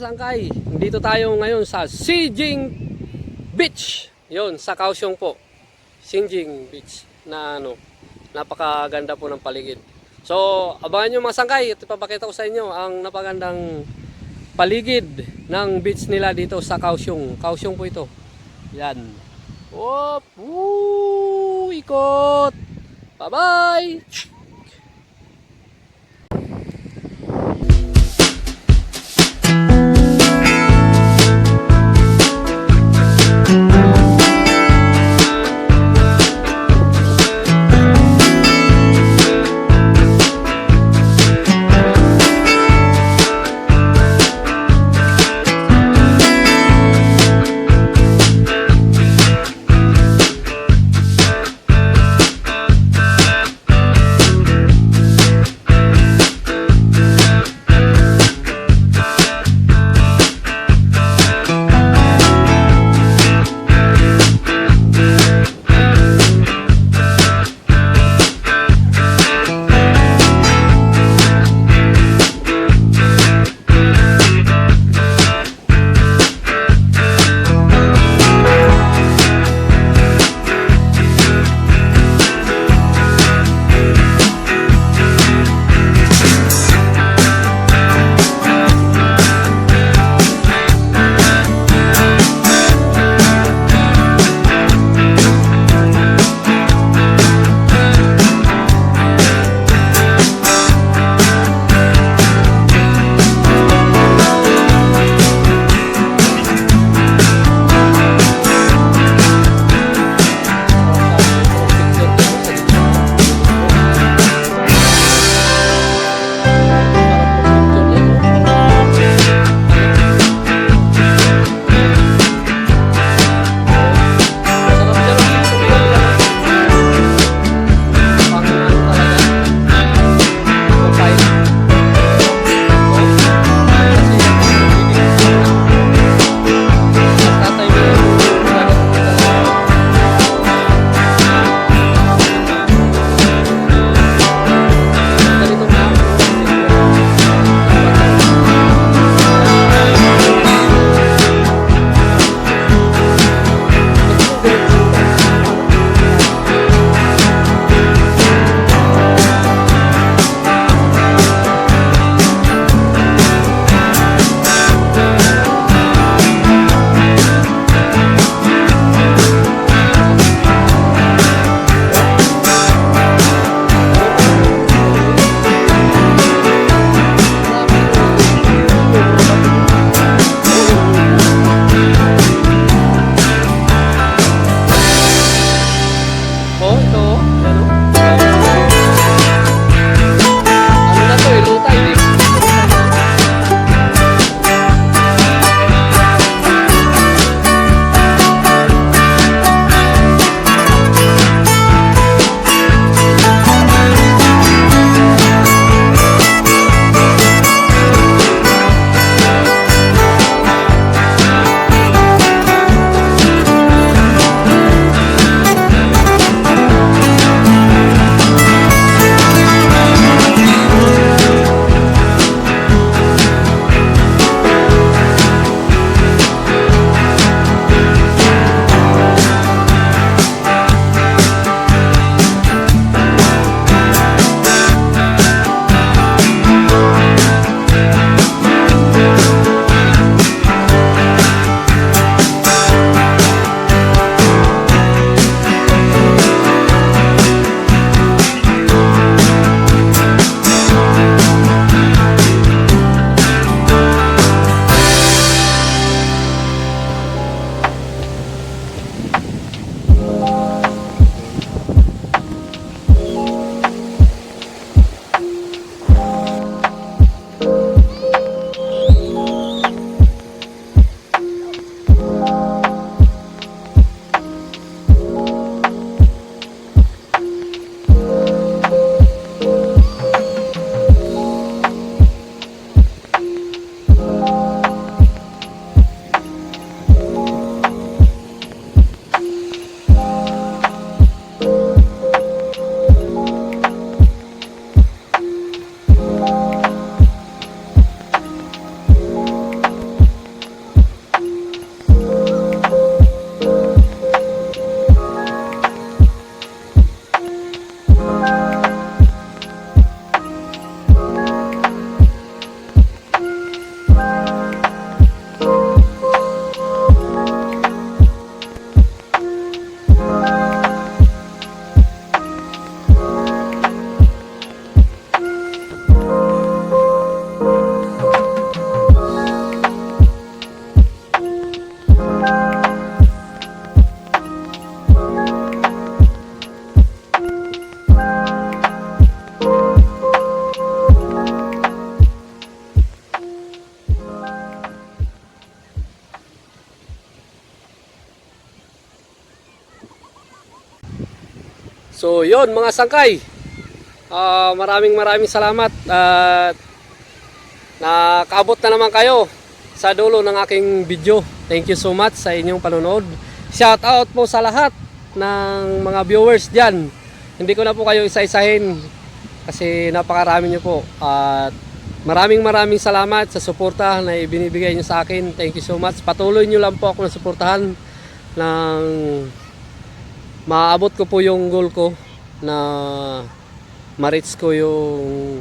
sangkay, dito tayo ngayon sa Sijing Beach. Yon sa Kaohsiung po. Sijing Beach na napakaganda po ng paligid. So, abangan nyo mga sangkay at ipapakita ko sa inyo ang napagandang paligid ng beach nila dito sa Kaohsiung. Kaohsiung po ito. Yan. Whoop! Woo! Ikot! Bye-bye! So yun mga sangkay, maraming salamat at nakaabot na naman kayo sa dulo ng aking video. Thank you so much sa inyong panonood. Shout out po sa lahat ng mga viewers dyan. Hindi ko na po kayo isa-isahin kasi napakarami nyo po. At maraming salamat sa suporta na ibinibigay nyo sa akin. Thank you so much. Patuloy nyo lang po ako na suportahan ng maabot ko po yung goal ko na ma-reach ko yung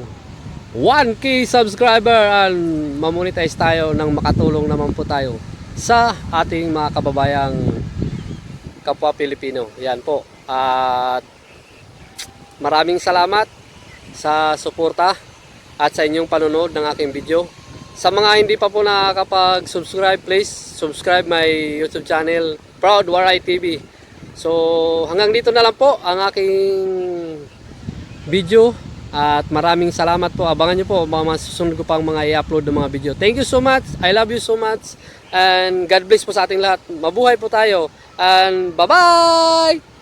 1K subscriber and mamonetize tayo nang makatulong naman po tayo sa ating mga kababayang kapwa Pilipino. Yan po. At maraming salamat sa suporta at sa inyong panonood ng aking video. Sa mga hindi pa po nakakapag-subscribe, please subscribe my YouTube channel, Proud Waray TV. So hanggang dito na lang po ang aking video. At maraming salamat po. Abangan nyo po mga susunod ko pang mga i-upload ng mga video. Thank you so much. I love you so much. And God bless po sa ating lahat. Mabuhay po tayo. And bye-bye!